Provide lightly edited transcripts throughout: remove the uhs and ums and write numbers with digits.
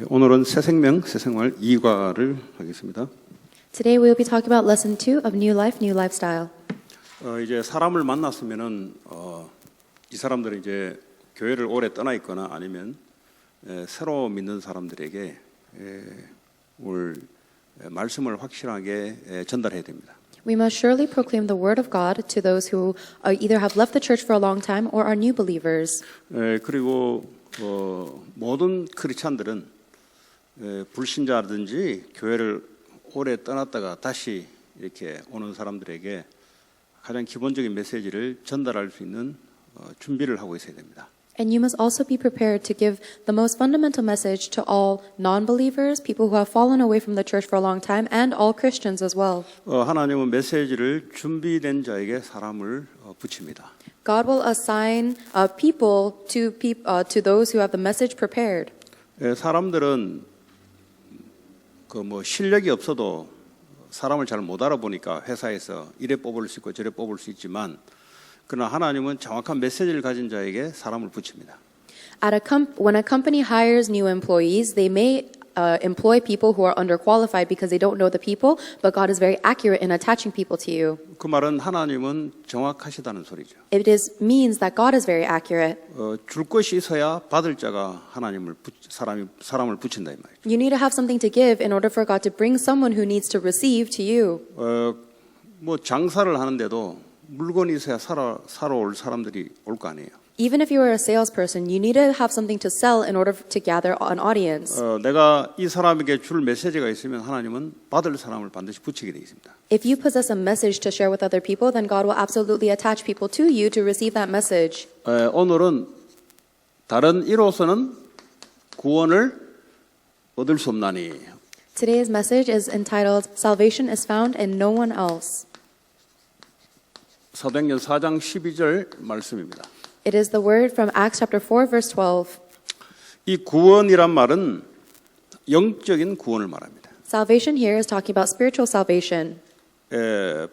오늘은 새생명, 새생활 2과를 하겠습니다. Today we will be talking about lesson 2 of New Life, New Lifestyle. 이제 사람을 만났으면은 이 사람들은 이제 교회를 오래 떠나 있거나 아니면 새로 믿는 사람들에게 오늘 말씀을 확실하게 전달해야 됩니다. We must surely proclaim the word of God to those who either have left the church for a long time or are new believers. 그리고 모든 크리스찬들은 불신자든지 교회를 오래 떠났다가 다시 이렇게 오는 사람들에게 가장 기본적인 메시지를 전달할 수 있는 준비를 하고 있어야 됩니다. And you must also be prepared to give the most fundamental message to all non-believers, people who have fallen away from the church for a long time, and all Christians as well. 하나님은 메시지를 준비된 자에게 사람을 붙입니다. God will assign people to those who have the message prepared. 사람들은 실력이 없어도 사람을 잘 못 알아보니까 회사에서 이래 뽑을 수 있고 저래 뽑을 수 있지만 그러나 하나님은 정확한 메시지를 가진 자에게 사람을 붙입니다. When a company hires new employees, they may employ people who are underqualified because they don't know the people, but God is very accurate in attaching people to you. 그 말은 하나님은 정확하시다는 소리죠. It means that God is very accurate. 줄 것이 있어야 받을 자가 사람을 붙인다 이 말이죠. You need to have something to give in order for God to bring someone who needs to receive to you. 장사를 하는데도 물건이 있어야 사러 올 사람들이 올 거 아니에요. Even if you are a salesperson, you need to have something to sell in order to gather an audience. 내가 이 사람에게 줄 메시지가 있으면 하나님은 받을 사람을 반드시 붙이게 돼 있습니다. If you possess a message to share with other people, then God will absolutely attach people to you to receive that message. 오늘은 다른 이로서는 구원을 얻을 수 없나니. Today's message is entitled Salvation is found in no one else. 사도행전 4장 12절 말씀입니다. It is the word from Acts chapter 4 verse 12. 이 구원이란 말은 영적인 구원을 말합니다. Salvation here is talking about spiritual salvation.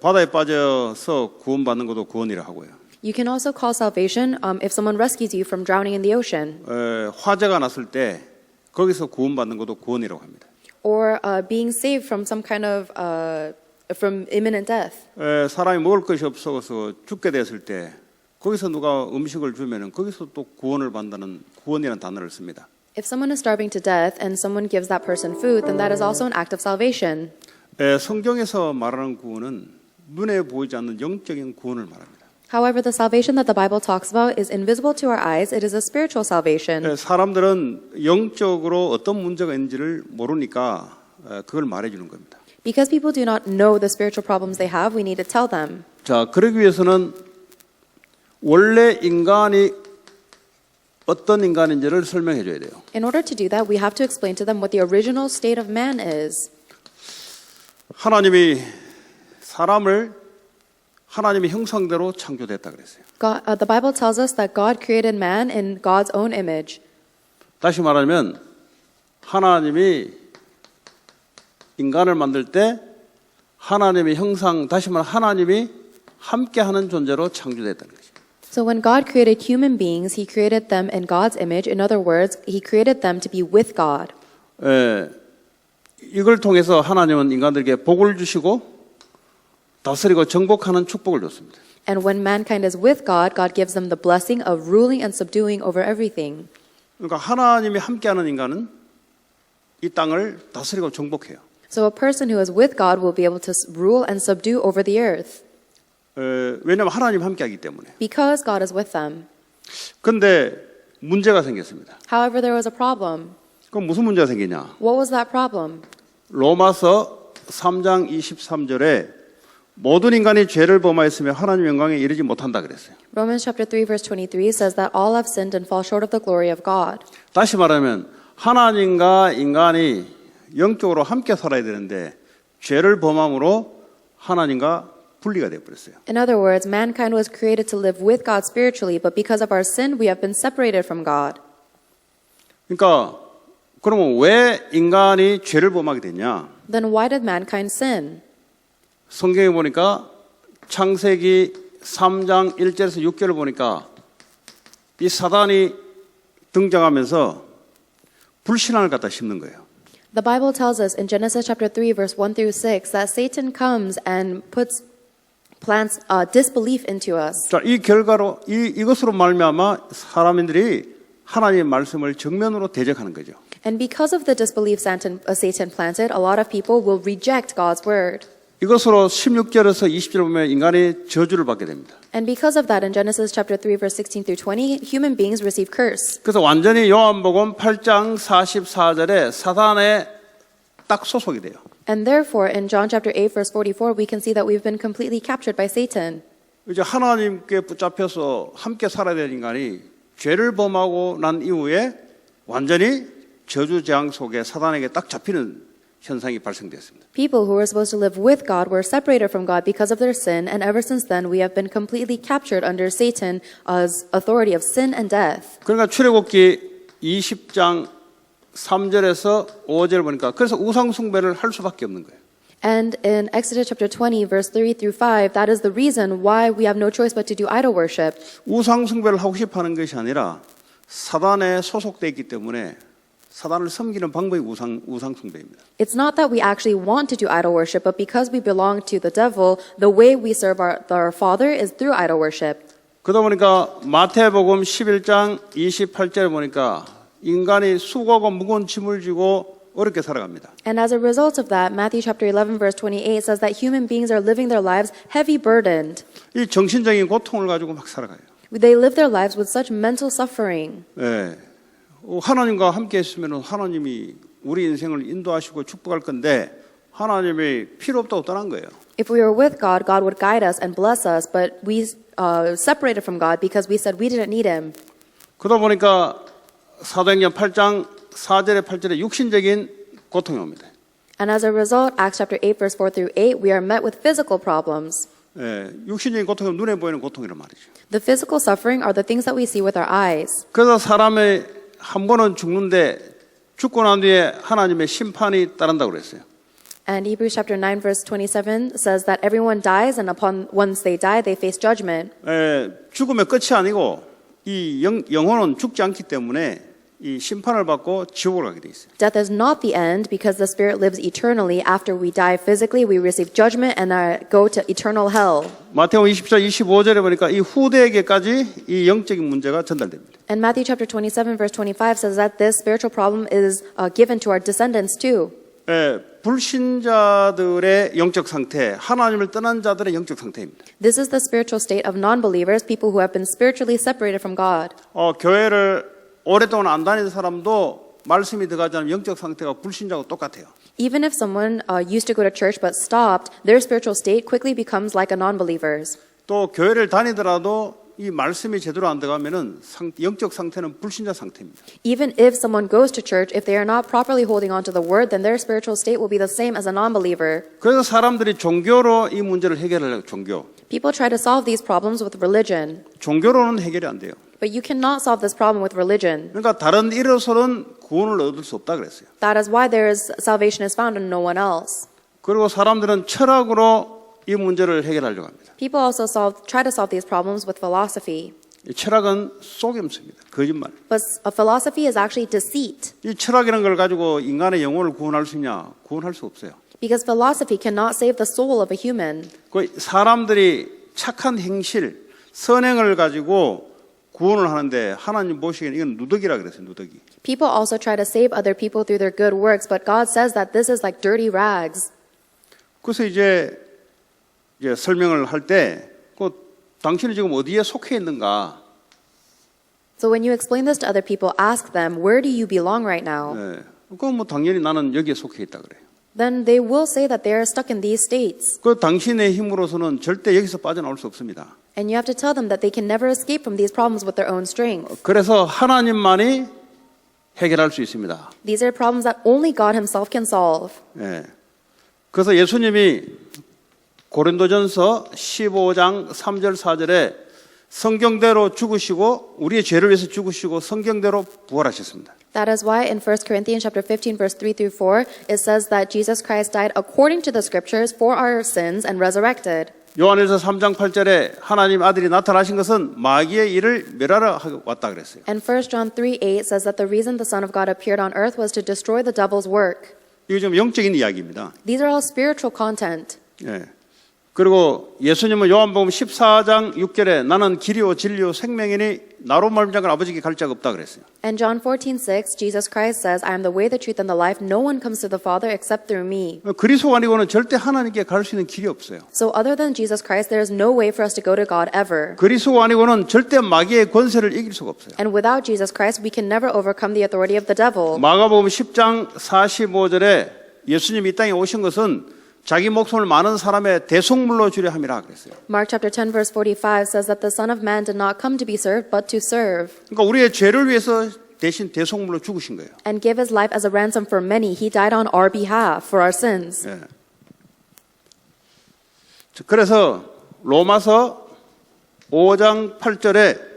바다에 빠져서 구원받는 것도 구원이라 하고요. You can also call salvation if someone rescues you from drowning in the ocean. 화재가 났을 때 거기서 구원받는 것도 구원이라고 합니다. Or being saved from some kind of from imminent death. 사람이 먹을 것이 없어서 죽게 됐을 때 거기서 누가 음식을 주면은 거기서 또 구원을 받는다는 구원이라는 단어를 씁니다. If someone is starving to death and someone gives that person food, then that is also an act of salvation. 성경에서 말하는 구원은 눈에 보이지 않는 영적인 구원을 말합니다. However, the salvation that the Bible talks about is invisible to our eyes. It is a spiritual salvation. 사람들은 영적으로 어떤 문제가 있는지를 모르니까 그걸 말해주는 겁니다. Because people do not know the spiritual problems they have, we need to tell them. 자, 그러기 위해서는 원래 인간이 어떤 인간인지를 설명해 줘야 돼요. In order to do that, we have to explain to them what the original state of man is. 하나님이 사람을 하나님의 형상대로 창조됐다 그랬어요. The Bible tells us that God created man in God's own image. 다시 말하면 하나님이 인간을 만들 때 하나님의 형상, 다시 말하면 하나님이 함께하는 존재로 창조됐다는 거죠. So when God created human beings, He created them in God's image. In other words, He created them to be with God. 이걸 통해서 하나님은 인간들에게 복을 주시고 다스리고 정복하는 축복을 줬습니다. And when mankind is with God, God gives them the blessing of ruling and subduing over everything. 그러니까 하나님이 함께하는 인간은 이 땅을 다스리고 정복해요. So a person who is with God will be able to rule and subdue over the earth. 왜냐하면 하나님 함께하기 때문에. Because God is with them. 그런데 문제가 생겼습니다. However, there was a problem. 그럼 무슨 문제가 생기냐? What was that problem? 로마서 3장 23절에 모든 인간이 죄를 범하였으며 하나님 영광에 이르지 못한다 그랬어요. Romans chapter 3 verse 23 says that all have sinned and fall short of the glory of God. 다시 말하면 하나님과 인간이 영적으로 함께 살아야 되는데 죄를 범함으로 하나님과 분리가 되어 버렸어요. In other words, mankind was created to live with God spiritually, but because of our sin, we have been separated from God. 그러니까 그러면 왜 인간이 죄를 범하게 됐냐? Then why did mankind sin? 성경에 보니까 창세기 3장 1절에서 6절을 보니까 이 사단이 등장하면서 불신앙을 갖다 심는 거예요. The Bible tells us in Genesis chapter 3 verse 1 through 6 that Satan comes and plants disbelief into us. 자, 이 결과로 이것으로 말미암아 사람들이 하나님의 말씀을 정면으로 대적하는 거죠. And because of the disbelief Satan planted, a lot of people will reject God's word. 이것으로 16절에서 20절 보면 인간이 저주를 받게 됩니다. And because of that, in Genesis chapter 3 verse 16 through 20, human beings receive curse. 그래서 완전히 요한복음 8장 44절에 사단에 딱 소속이 돼요. And therefore, in John chapter 8 verse 44, we can see that we've been completely captured by Satan. 이제 하나님께 붙잡혀서 함께 살아야 되는 인간이 죄를 범하고 난 이후에 완전히 저주 재앙 속에 사단에게 딱 잡히는 현상이 발생되었습니다. People who were supposed to live with God were separated from God because of their sin, and ever since then we have been completely captured under Satan's authority of sin and death. 그러니까 출애굽기 20장 3절에서 5절 보니까 그래서 우상 숭배를 할 수밖에 없는 거예요. And in Exodus chapter 20 verse 3 through 5, that is the reason why we have no choice but to do idol worship. 우상 숭배를 하고 싶어 하는 것이 아니라 사단에 소속되어 있기 때문에 사단을 섬기는 방법이 우상 숭배입니다. It's not that we actually want to do idol worship, but because we belong to the devil, the way we serve our Father is through idol worship. 그러다 보니까 마태복음 11장 28절에 보니까 인간이 수고하고 무거운 짐을 지고 어렵게 살아갑니다. And as a result of that, Matthew chapter 11 verse 28 says that human beings are living their lives heavy burdened. 이 정신적인 고통을 가지고 막 살아가요. They live their lives with such mental suffering. 예. 하나님과 함께 했으면 하나님이 우리 인생을 인도하시고 축복할 건데 하나님이 필요 없다고 떠난 거예요. If we were with God, God would guide us and bless us, but we separated from God because we said we didn't need Him. 그러다 보니까 사도행전 8장 4절에 8절에 육신적인 고통이 옵니다. And as a result, Acts chapter 8 verse 4 through 8, we are met with physical problems. 예, 육신적인 고통은 눈에 보이는 고통이란 말이죠. The physical suffering are the things that we see with our eyes. 그래서 사람의 한 번은 죽는데 죽고 난 뒤에 하나님의 심판이 따른다고 그랬어요. And Hebrews chapter 9 verse 27 says that everyone dies, and once they die, they face judgment. 죽으면 끝이 아니고 이 영혼은 죽지 않기 때문에 이 심판을 받고 지옥을 가게 돼 있어요. Death is not the end because the spirit lives eternally. After we die physically, we receive judgment and go to eternal hell. 마태복음 20장 25절에 보니까 이 후대에게까지 이 영적인 문제가 전달됩니다. And Matthew chapter 27 verse 25 says that this spiritual problem is given to our descendants too. 불신자들의 영적 상태, 하나님을 떠난 자들의 영적 상태입니다. This is the spiritual state of non-believers, people who have been spiritually separated from God. 교회를 오랫동안 안 다니는 사람도 말씀이 들어가지 않으면 영적 상태가 불신자하고 똑같아요. Even if someone used to go to church but stopped, their spiritual state quickly becomes like a non-believer's. 또 교회를 다니더라도 이 말씀이 제대로 안 들어가면은 영적 상태는 불신자 상태입니다. Even if someone goes to church, if they are not properly holding on to the word, then their spiritual state will be the same as a non-believer. 그래서 사람들이 종교로 이 문제를 해결하려고 종교. People try to solve these problems with religion, 종교로는 해결이 안 돼요. but you cannot solve this problem with religion. 그러니까 다른 일로서는 구원을 얻을 수 없다 그랬어요. That is why salvation is found in no one else. 그리고 사람들은 철학으로 이 문제를 해결하려고 합니다. People also try to solve these problems with philosophy. 이 철학은 속임수입니다. 거짓말. But a philosophy is actually deceit. 이 철학이라는 걸 가지고 인간의 영혼을 구원할 수 있냐? 구원할 수 없어요. Because philosophy cannot save the soul of a human. 그 사람들이 착한 행실, 선행을 가지고 구원을 하는데 하나님 보시기에는 이건 누더기라 그랬어요. 누더기. People also try to save other people through their good works, but God says that this is like dirty rags. 그래서 이제 설명을 할 때 당신이 지금 어디에 속해 있는가? So when you explain this to other people, ask them, where do you belong right now? 그럼 당연히 나는 여기에 속해 있다 그래요. Then they will say that they are stuck in these states. 그 당신의 힘으로서는 절대 여기서 빠져나올 수 없습니다. And you have to tell them that they can never escape from these problems with their own strength. 그래서 하나님만이 해결할 수 있습니다. These are problems that only God Himself can solve. 그래서 예수님이 고린도전서 15장 3절 4절에 성경대로 죽으시고 우리의 죄를 위해서 죽으시고 성경대로 부활하셨습니다. That is why in 1 Corinthians chapter 15 verse 3 through 4 it says that Jesus Christ died according to the scriptures for our sins and resurrected. 요한일서 3장 8절에 하나님 아들이 나타나신 것은 마귀의 일을 멸하러 왔다 그랬어요. And 1 John 3:8 says that the reason the Son of God appeared on earth was to destroy the devil's work. 이거 좀 영적인 이야기입니다. These are all spiritual content. 예. 그리고 예수님은 요한복음 14장 6절에 나는 길이요 진리요 생명이니 나로 말미암아 아버지께 갈 자가 없다 그랬어요. And John 14:6, Jesus Christ says, I am the way, the truth, and the life. No one comes to the Father except through me. 그리스도 아니고는 절대 하나님께 갈 수 있는 길이 없어요. So other than Jesus Christ, there is no way for us to go to God ever. 그리스도 아니고는 절대 마귀의 권세를 이길 수가 없어요. And without Jesus Christ, we can never overcome the authority of the devil. 마가복음 10장 45절에 예수님이 이 땅에 오신 것은 자기 목숨을 많은 사람의 대속물로 주려 함이라 그랬어요. Mark chapter 10 verse 45 says that the Son of Man did not come to be served, but to serve. 그러니까 우리의 죄를 위해서 대신 대속물로 죽으신 거예요. And give his life as a ransom for many. He died on our behalf for our sins. 예. 그래서 로마서 5장 8절에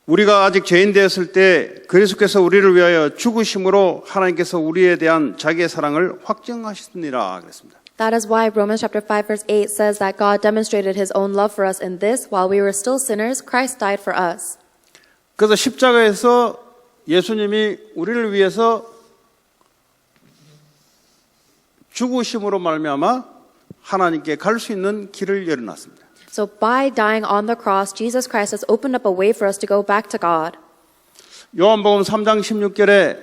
우리가 아직 죄인 되었을 때 그리스도께서 우리를 위하여 죽으심으로 하나님께서 우리에 대한 자기의 사랑을 확증하셨느니라 그랬습니다. That is why Romans chapter 5 verse 8 says that God demonstrated his own love for us in this, while we were still sinners, Christ died for us. 그래서 십자가에서 예수님이 우리를 위해서 죽으심으로 말미암아 하나님께 갈 수 있는 길을 열어놨습니다. So by dying on the cross, Jesus Christ has opened up a way for us to go back to God. 요한복음 3장 16절에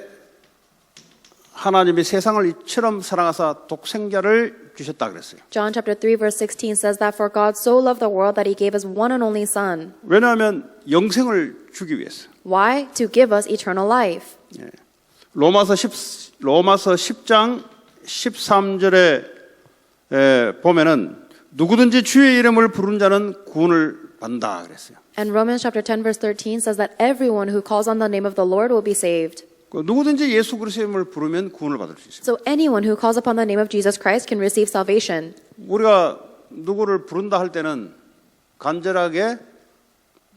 하나님이 세상을 이처럼 사랑하사 독생자를 주셨다 그랬어요. John chapter 3 verse 16 says that for God so loved the world that he gave his one and only son. 왜냐하면 영생을 주기 위해서. Why? To give us eternal life. 예. 로마서 10장 13절에 보면은 누구든지 주의 이름을 부르는 자는 구원을 받는다 그랬어요. And Romans chapter 10 verse 13 says that everyone who calls on the name of the Lord will be saved. 누구든지 예수 그리스도의 이름을 부르면 구원을 받을 수 있어요. So anyone who calls upon the name of Jesus Christ can receive salvation. 우리가 누구를 부른다 할 때는 간절하게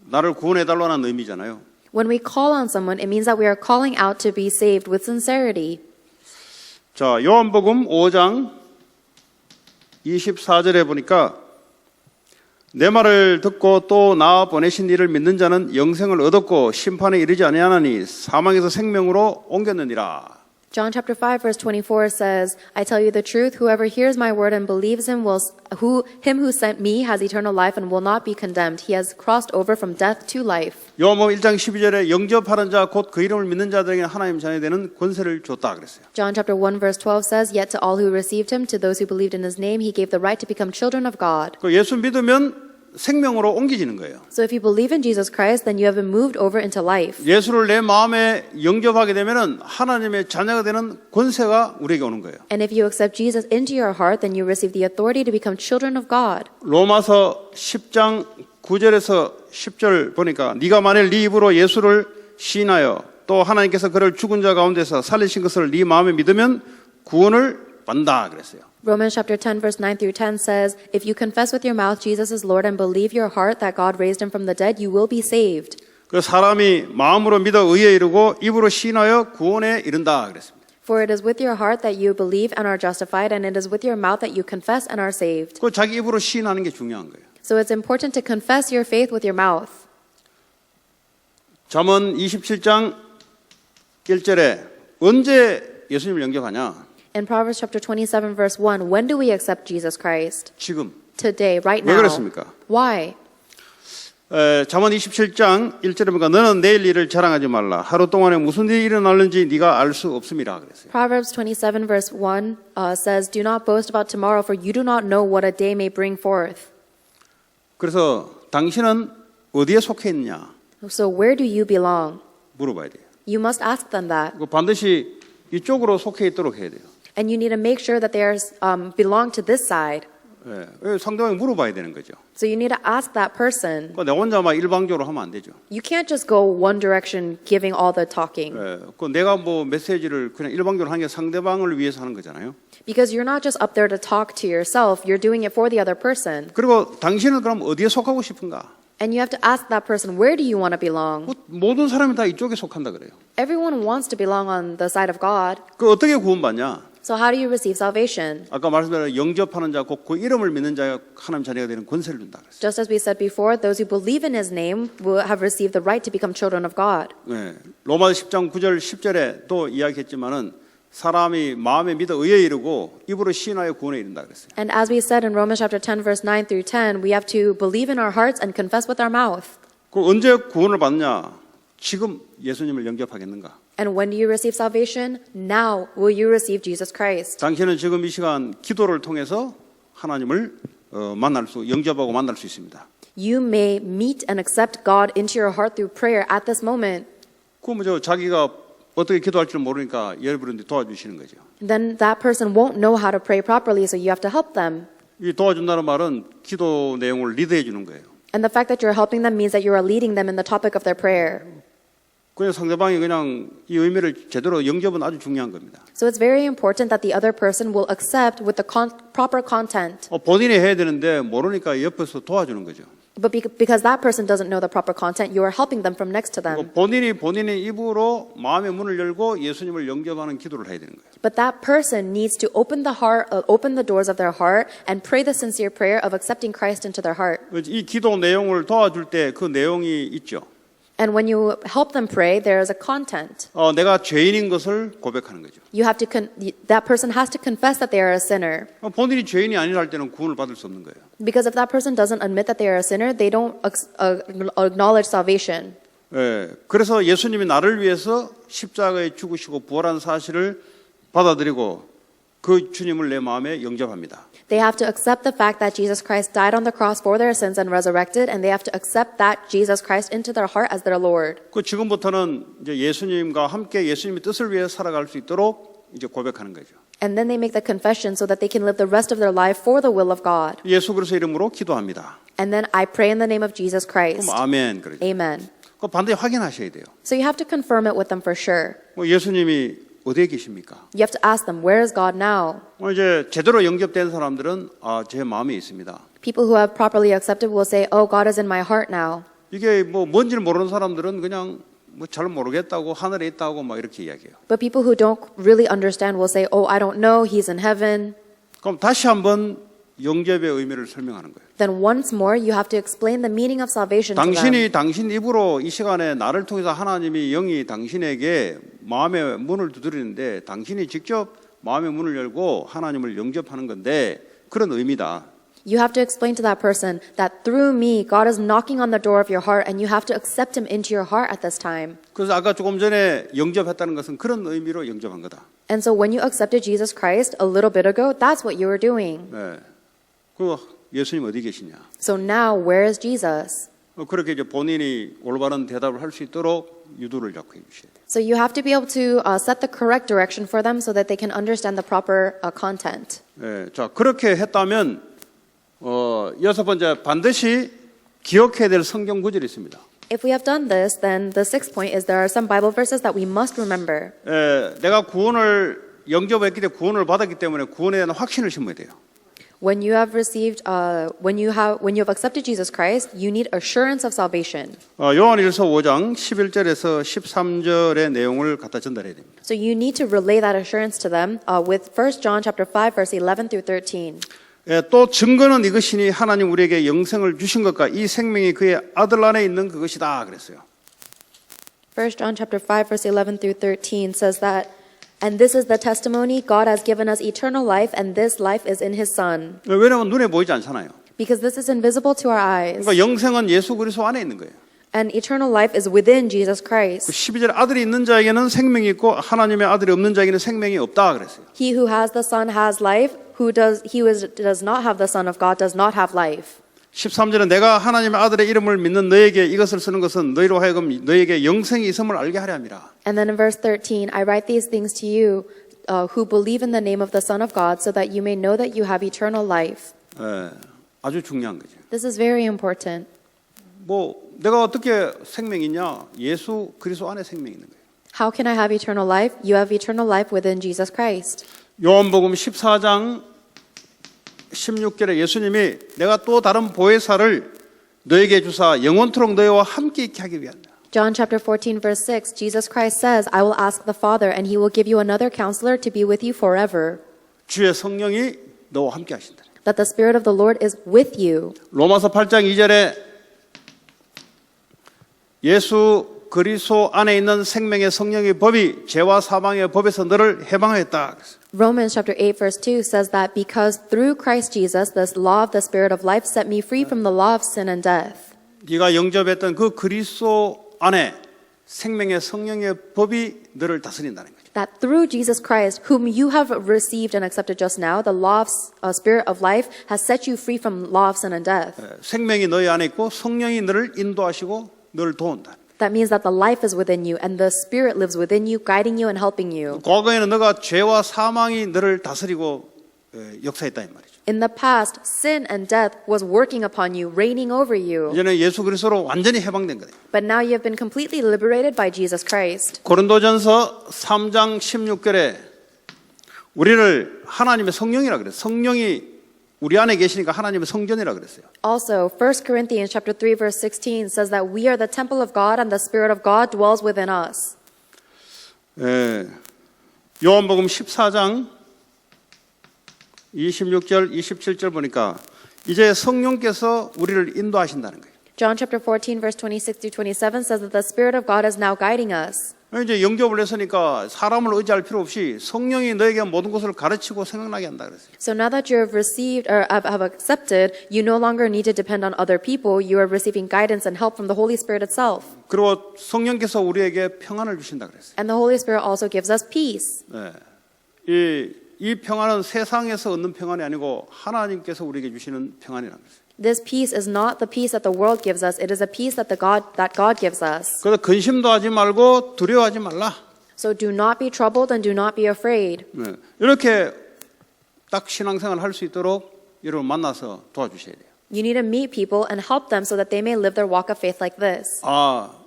나를 구원해 달라는 의미잖아요. When we call on someone, it means that we are calling out to be saved with sincerity. 자, 요한복음 5장 24절에 보니까 내 말을 듣고 또 나 보내신 이를 믿는 자는 영생을 얻었고 심판에 이르지 아니하나니 사망에서 생명으로 옮겼느니라. John chapter 5 verse 24 says, I tell you the truth, whoever hears my word and believes him him who sent me has eternal life and will not be condemned. He has crossed over from death to life. 요한복음 1장 12절에 영접하는 자 곧 그 이름을 믿는 자들에게 하나님 자녀 되는 권세를 줬다 그랬어요. John chapter 1 verse 12 says, Yet to all who received him, to those who believed in his name, he gave the right to become children of God. 그 예수 믿으면 생명으로 옮겨지는 거예요. So if you believe in Jesus Christ, then you have been moved over into life. 예수를 내 마음에 영접하게 되면은 하나님의 자녀가 되는 권세가 우리에게 오는 거예요. And if you accept Jesus into your heart, then you receive the authority to become children of God. 로마서 10장 9절에서 10절 보니까 네가 만일 네 입으로 예수를 시인하여 또 하나님께서 그를 죽은 자 가운데서 살리신 것을 네 마음에 믿으면 구원을 받는다 그랬어요. Romans chapter 10 verse 9 through 10 says, If you confess with your mouth Jesus is Lord and believe your heart that God raised him from the dead, you will be saved. 그 사람이 마음으로 믿어 의에 이르고 입으로 시인하여 구원에 이른다 그랬습니다. For it is with your heart that you believe and are justified, and it is with your mouth that you confess and are saved. 그 자기 입으로 시인하는 게 중요한 거예요. So it's important to confess your faith with your mouth. 잠언 27장 1절에 언제 예수님을 영접하냐? In Proverbs chapter 27 verse 1, when do we accept Jesus Christ? 지금. Today, right 왜 now. 그렇습니까? Why? 잠언 27장 1절에 보니까 너는 내일 일을 자랑하지 말라. 하루 동안에 무슨 일이 일어날는지 네가 알 수 없음이라 그랬어요. Proverbs 27 verse 1 says, Do not boast about tomorrow, for you do not know what a day may bring forth. 그래서 당신은 어디에 속해 있느냐 So where do you belong? 물어봐야 돼요. You must ask them that. 반드시 이쪽으로 속해 있도록 해야 돼요. And you need to make sure that they belong to this side. 예, 상대방이 물어봐야 되는 거죠. So you need to ask that person. 내 혼자 막 일방적으로 하면 안 되죠. You can't just go one direction giving all the talking. 내가 뭐 메시지를 그냥 일방적으로 하는 게 상대방을 위해서 하는 거잖아요. Because you're not just up there to talk to yourself, you're doing it for the other person. 그리고 당신은 그럼 어디에 속하고 싶은가? And you have to ask that person, where do you want to belong? 모든 사람이 다 이쪽에 속한다 그래요. Everyone wants to belong on the side of God. 그 어떻게 구원받냐? So how do you receive salvation? 아까 말씀드린 영접하는 자, 곧 그 이름을 믿는 자가 하나님 자녀가 되는 권세를 준다 그랬어요. Just as we said before, those who believe in his name will have received the right to become children of God. 네, 로마서 10장 9절 10절에 또 이야기했지만은 사람이 마음에 믿어 의에 이르고 입으로 시인하여 구원에 이른다 그랬어요. And as we said in Romans chapter 10 verse 9 through 10, we have to believe in our hearts and confess with our mouth. 그 언제 구원을 받느냐? 지금 예수님을 영접하겠는가? And when do you receive salvation? Now will you receive Jesus Christ. 당신은 지금 이 시간 기도를 통해서 하나님을 영접하고 만날 수 있습니다. You may meet and accept God into your heart through prayer at this moment. 그 뭐죠? 자기가 어떻게 기도할 줄 모르니까 여러분들이 도와주시는 거죠. Then that person won't know how to pray properly, so you have to help them. 이 도와준다는 말은 기도 내용을 리드해 주는 거예요. And the fact that you're helping them means that you are leading them in the topic of their prayer. 그냥 상대방이 그냥 이 의미를 제대로 영접은 아주 중요한 겁니다. So it's very important that the other person will accept with the proper content. 본인이 해야 되는데 모르니까 옆에서 도와주는 거죠. But because that person doesn't know the proper content, you are helping them from next to them. 본인의 입으로 마음의 문을 열고 예수님을 영접하는 기도를 해야 되는 거예요. But that person needs to open the doors of their heart and pray the sincere prayer of accepting Christ into their heart. 이 기도 내용을 도와줄 때 그 내용이 있죠. And when you help them pray, there is a content. 내가 죄인인 것을 고백하는 거죠. You have to that person has to confess that they are a sinner. 본인이 죄인이 아니라 할 때는 구원을 받을 수 없는 거예요. Because if that person doesn't admit that they are a sinner, they don't acknowledge salvation. 예, 그래서 예수님이 나를 위해서 십자가에 죽으시고 부활한 사실을 받아들이고 그 주님을 내 마음에 영접합니다. They have to accept the fact that Jesus Christ died on the cross for their sins and resurrected, and they have to accept that Jesus Christ into their heart as their Lord. 그 지금부터는 이제 예수님과 함께 예수님의 뜻을 위해 살아갈 수 있도록 이제 고백하는 거죠. And then they make the confession so that they can live the rest of their life for the will of God. 예수 그리스도 이름으로 기도합니다. And then I pray in the name of Jesus Christ. 그럼 아멘 그러죠. Amen. 그 반드시 확인하셔야 돼요. So you have to confirm it with them for sure. 예수님이 어디에 계십니까? You have to ask them, where is God now? 이제 제대로 영접된 사람들은 제 마음에 있습니다. People who have properly accepted will say, oh, God is in my heart now. 이게 뭔지를 모르는 사람들은 그냥 잘 모르겠다고 하늘에 있다고 막 이렇게 이야기해요. But people who don't really understand will say, oh, I don't know, he's in heaven. 그럼 다시 한번 영접의 의미를 설명하는 거예요. Then once more you have to explain the meaning of salvation to them. 당신 입으로 이 시간에 나를 통해서 하나님이 영이 당신에게 마음의 문을 두드리는데 당신이 직접 마음의 문을 열고 하나님을 영접하는 건데 그런 의미다. You have to explain to that person that through me, God is knocking on the door of your heart and you have to accept him into your heart at this time. 그래서 아까 조금 전에 영접했다는 것은 그런 의미로 영접한 거다. And so when you accepted Jesus Christ a little bit ago, that's what you were doing. 네. 그 예수님 어디 계시냐? So now where is Jesus? 그렇게 이제 본인이 올바른 대답을 할 수 있도록 유도를 잡고 해주셔야 돼요. So you have to be able to set the correct direction for them so that they can understand the proper content. 네. 자, 그렇게 했다면 여섯 번째 반드시 기억해야 될 성경 구절이 있습니다. If we have done this, then the sixth point is there are some Bible verses that we must remember. 내가 구원을 영접했기 때문에 구원을 받았기 때문에 구원에 대한 확신을 심어야 돼요. When you have received, when you have accepted Jesus Christ, you need assurance of salvation. 요한일서 5장 11절에서 13절의 내용을 갖다 전달해야 됩니다. So you need to relay that assurance to them with 1 John chapter 5 verse 11 through 13. 또 증거는 이것이니 하나님 우리에게 영생을 주신 것과 이 생명이 그의 아들 안에 있는 그것이다 그랬어요. 1 John chapter 5 verse 11 through 13 says that and this is the testimony God has given us eternal life and this life is in his son. 왜냐하면 눈에 보이지 않잖아요. Because this is invisible to our eyes. 그러니까 영생은 예수 그리스도 안에 있는 거예요. And eternal life is within Jesus Christ. 12절 아들이 있는 자에게는 생명이 있고 하나님의 아들이 없는 자에게는 생명이 없다 그랬어요. He who has the son has life. He who does not have the son of God does not have life. 13절은 내가 하나님의 아들의 이름을 믿는 너에게 이것을 쓰는 것은 너희로 하여금 너에게 영생이 있음을 알게 하려 함이라. And then in verse 13, I write these things to you who believe in the name of the Son of God so that you may know that you have eternal life. 아주 중요한 거죠. This is very important. 내가 어떻게 생명이 있냐? 예수 그리스도 안에 생명이 있는 거예요. How can I have eternal life? You have eternal life within Jesus Christ. 요한복음 14장 16절에 예수님이 내가 또 다른 보혜사를 너에게 주사 영원토록 너희와 함께 있게 하기 위함이다. John chapter 14 verse 6, Jesus Christ says, I will ask the Father and he will give you another counselor to be with you forever. 주의 성령이 너와 함께 하신다. That the Spirit of the Lord is with you. 로마서 8장 2절에 예수 그리스도 안에 있는 생명의 성령의 법이 죄와 사망의 법에서 너를 해방하였다. Romans chapter 8 verse 2 says that because through Christ Jesus, the law of the Spirit of life set me free from the law of sin and death. 네가 영접했던 그 그리스도 안에 생명의 성령의 법이 너를 다스린다는 거죠. That through Jesus Christ, whom you have received and accepted just now, the law of Spirit of life has set you free from law of sin and death. 생명이 너희 안에 있고 성령이 너를 인도하시고 너를 도운다. That means that the life is within you and the Spirit lives within you, guiding you and helping you. 과거에는 너가 죄와 사망이 너를 다스리고 역사했다 이 말이죠. In the past, sin and death was working upon you, reigning over you. 이제는 예수 그리스도로 완전히 해방된 거예요. But now you have been completely liberated by Jesus Christ. 고린도전서 3장 16절에 우리를 하나님의 성령이라 그래요. 성령이 우리 안에 계시니까 하나님의 성전이라 그랬어요. Also, 1 Corinthians chapter 3 verse 16 says that we are the temple of God and the Spirit of God dwells within us. 요한복음 14장 26절, 27절 보니까 이제 성령께서 우리를 인도하신다는 거예요. John chapter 14 verse 26 through 27 says that the Spirit of God is now guiding us. 이제 영접을 했으니까 사람을 의지할 필요 없이 성령이 너에게 모든 것을 가르치고 생각나게 한다 그랬어요. So now that you have received or have accepted, you no longer need to depend on other people. You are receiving guidance and help from the Holy Spirit itself. 그리고 성령께서 우리에게 평안을 주신다 그랬어요. And the Holy Spirit also gives us peace. 네. 이 평안은 세상에서 얻는 평안이 아니고 하나님께서 우리에게 주시는 평안이라는 거예요. This peace is not the peace that the world gives us. It is a peace that God gives us. 그래서 근심도 하지 말고 두려워하지 말라. So do not be troubled and do not be afraid. 네. 이렇게 딱 신앙생활을 할 수 있도록 여러분 만나서 도와주셔야 돼요. You need to meet people and help them so that they may live their walk of faith like this.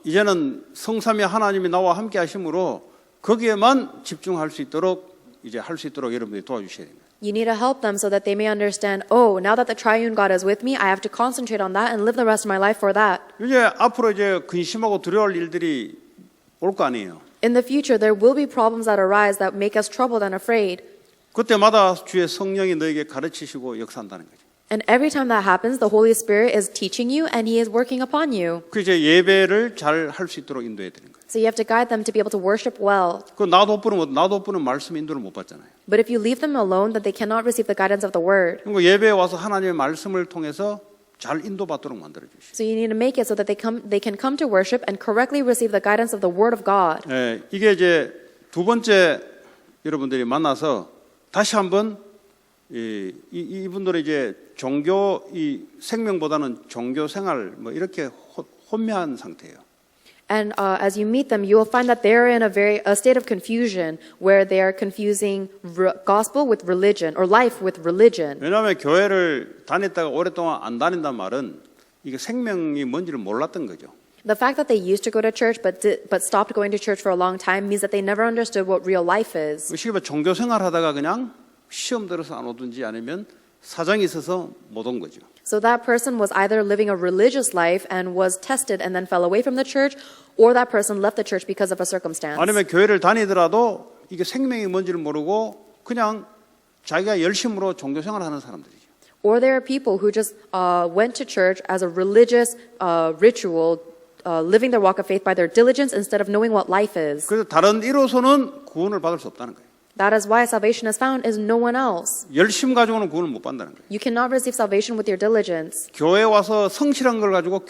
이제는 성삼위 하나님이 나와 함께 하심으로 거기에만 집중할 수 있도록 이제 할 수 있도록 여러분들이 도와주셔야 됩니다. You need to help them so that they may understand, oh, now that the triune God is with me, I have to concentrate on that and live the rest of my life for that. 이제 앞으로 이제 근심하고 두려워할 일들이 올 거 아니에요. In the future, there will be problems that arise that make us troubled and afraid. 그때마다 주의 성령이 너에게 가르치시고 역사한다는 거죠. And every time that happens, the Holy Spirit is teaching you and He is working upon you. 그 이제 예배를 잘 할 수 있도록 인도해야 되는 거예요. So you have to guide them to be able to worship well. 그 나도 말씀 인도를 못 받잖아요. But if you leave them alone, then they cannot receive the guidance of the Word. 그리고 예배에 와서 하나님의 말씀을 통해서 잘 인도받도록 만들어 주시죠. So you need to make it so that they can come to worship and correctly receive the guidance of the Word of God. 이게 이제 두 번째 여러분들이 만나서 다시 한번 이분들의 이제 종교 이 생명보다는 종교 생활 뭐 이렇게 혼미한 상태예요. And as you meet them, you will find that they're in a state of confusion where they are confusing gospel with religion or life with religion. 왜냐하면 교회를 다녔다가 오랫동안 안 다닌단 말은 이게 생명이 뭔지를 몰랐던 거죠. The fact that they used to go to church but stopped going to church for a long time means that they never understood what real life is. 쉽게 종교 생활하다가 그냥 시험 들어서 안 오든지 아니면 사정이 있어서 못 온 거죠. So that person was either living a religious life and was tested and then fell away from the church, or that person left the church because of a circumstance. 아니면 교회를 다니더라도 이게 생명이 뭔지를 모르고 그냥 자기가 열심으로 종교 생활하는 사람들이죠. Or there are people who just went to church as a religious ritual, living their walk of faith by their diligence instead of knowing what life is. 그래서 다른 이로서는 구원을 받을 수 없다는 거예요. That is why salvation is found is no one else. 열심 가지고는 구원을 못 받는다는 거예요. You cannot receive salvation with your diligence. 교회 와서 성실한 걸 가지고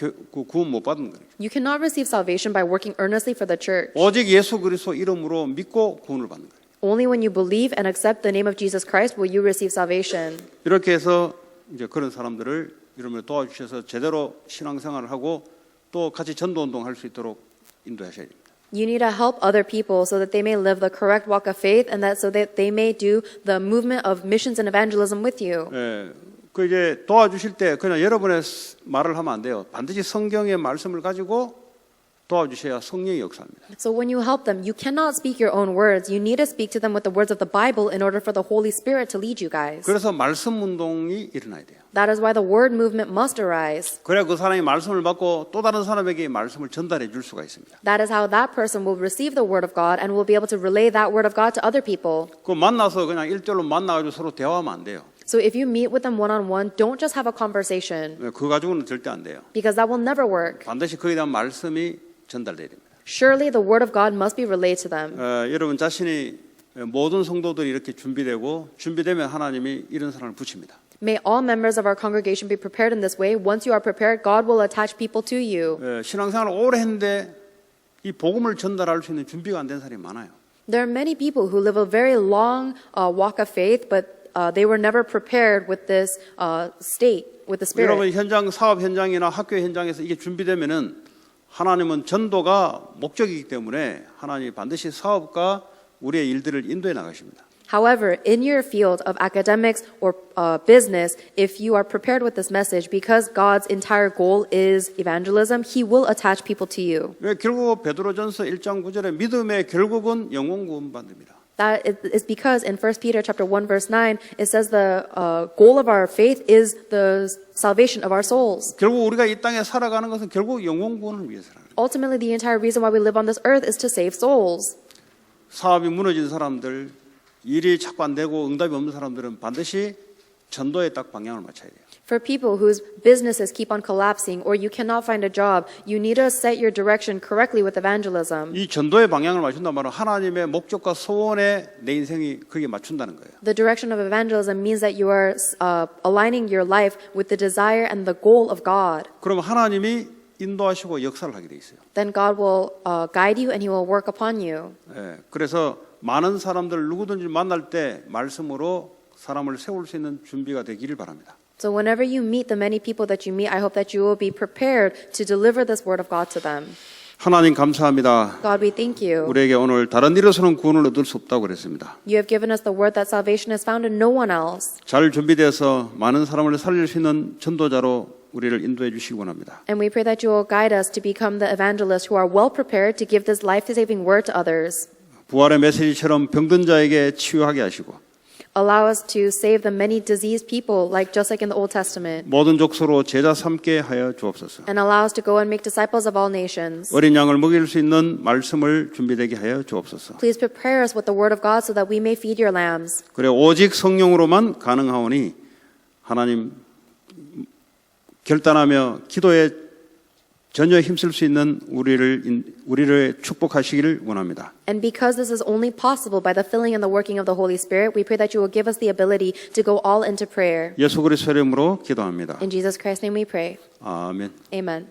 구원 못 받는 거예요. You cannot receive salvation by working earnestly for the church. 오직 예수 그리스도 이름으로 믿고 구원을 받는 거예요. Only when you believe and accept the name of Jesus Christ will you receive salvation. 이렇게 해서 이제 그런 사람들을 여러분을 도와주셔서 제대로 신앙생활을 하고 또 같이 전도운동 할 수 있도록 인도하셔야 됩니다. You need to help other people so that they may live the correct walk of faith and that so that they may do the movement of missions and evangelism with you. 그 이제 도와주실 때 그냥 여러분의 말을 하면 안 돼요. 반드시 성경의 말씀을 가지고 도와주셔야 성령의 역사입니다. So when you help them, you cannot speak your own words. You need to speak to them with the words of the Bible in order for the Holy Spirit to lead you guys. 그래서 말씀 운동이 일어나야 돼요. That is why the word movement must arise. 그래야 그 사람이 말씀을 받고 또 다른 사람에게 말씀을 전달해 줄 수가 있습니다. That is how that person will receive the word of God and will be able to relay that word of God to other people. 그 만나서 그냥 일절로 만나가지고 서로 대화하면 안 돼요. So if you meet with them one-on-one, don't just have a conversation 그 가지고는 절대 안 돼요. because that will never work. 반드시 그에 대한 말씀이 전달돼야 됩니다. Surely the word of God must be relayed to them. 여러분 자신이 모든 성도들이 이렇게 준비되면 하나님이 이런 사람을 붙입니다. May all members of our congregation be prepared in this way. Once you are prepared, God will attach people to you. 신앙생활을 오래 했는데 이 복음을 전달할 수 있는 준비가 안 된 사람이 많아요. There are many people who live a very long walk of faith, but they were never prepared with this state, with the Spirit. 여러분 현장 사업 현장이나 학교 현장에서 이게 준비되면은 하나님은 전도가 목적이기 때문에 하나님이 반드시 사업과 우리의 일들을 인도해 나가십니다. However, in your field of academics or business, if you are prepared with this message, because God's entire goal is evangelism, He will attach people to you. 왜 결국 베드로전서 1장 9절에 믿음의 결국은 영혼 구원 받습니다. That is because in 1 Peter chapter 1 verse 9, it says the goal of our faith is the salvation of our souls. 결국 우리가 이 땅에 살아가는 것은 결국 영혼 구원을 위해서라는 거예요. Ultimately, the entire reason why we live on this earth is to save souls. 사업이 무너진 사람들, 일이 자꾸 안 되고 응답이 없는 사람들은 반드시 전도에 딱 방향을 맞춰야 돼요. For people whose businesses keep on collapsing or you cannot find a job, you need to set your direction correctly with evangelism. 이 전도의 방향을 맞춘단 말은 하나님의 목적과 소원에 내 인생이 거기에 맞춘다는 거예요. The direction of evangelism means that you are aligning your life with the desire and the goal of God. 그럼 하나님이 인도하시고 역사를 하게 돼 있어요. Then God will guide you and He will work upon you. 그래서 많은 사람들 누구든지 만날 때 말씀으로 사람을 세울 수 있는 준비가 되기를 바랍니다. So whenever you meet the many people that you meet, I hope that you will be prepared to deliver this word of God to them. 하나님 감사합니다. God, we thank you. 우리에게 오늘 다른 일에서는 구원을 얻을 수 없다고 그랬습니다. You have given us the word that salvation is found in no one else. 잘 준비돼서 많은 사람을 살릴 수 있는 전도자로 우리를 인도해 주시기 원합니다. And we pray that you will guide us to become the evangelists who are well prepared to give this life-saving word to others. 부활의 메시지처럼 병든 자에게 치유하게 하시고 Allow us to save the many diseased people, just like in the Old Testament. 모든 족속으로 제자 삼게 하여 주옵소서. And allow us to go and make disciples of all nations. 어린 양을 먹일 수 있는 말씀을 준비되게 하여 주옵소서. Please prepare us with the word of God so that we may feed your lambs. 그래 오직 성령으로만 가능하오니 하나님 결단하며 기도에 전혀 힘쓸 수 있는 우리를 축복하시기를 원합니다. And because this is only possible by the filling and the working of the Holy Spirit, we pray that you will give us the ability to go all into prayer. 예수 그리스도의 이름으로 기도합니다. In Jesus Christ's name we pray. 아멘. Amen.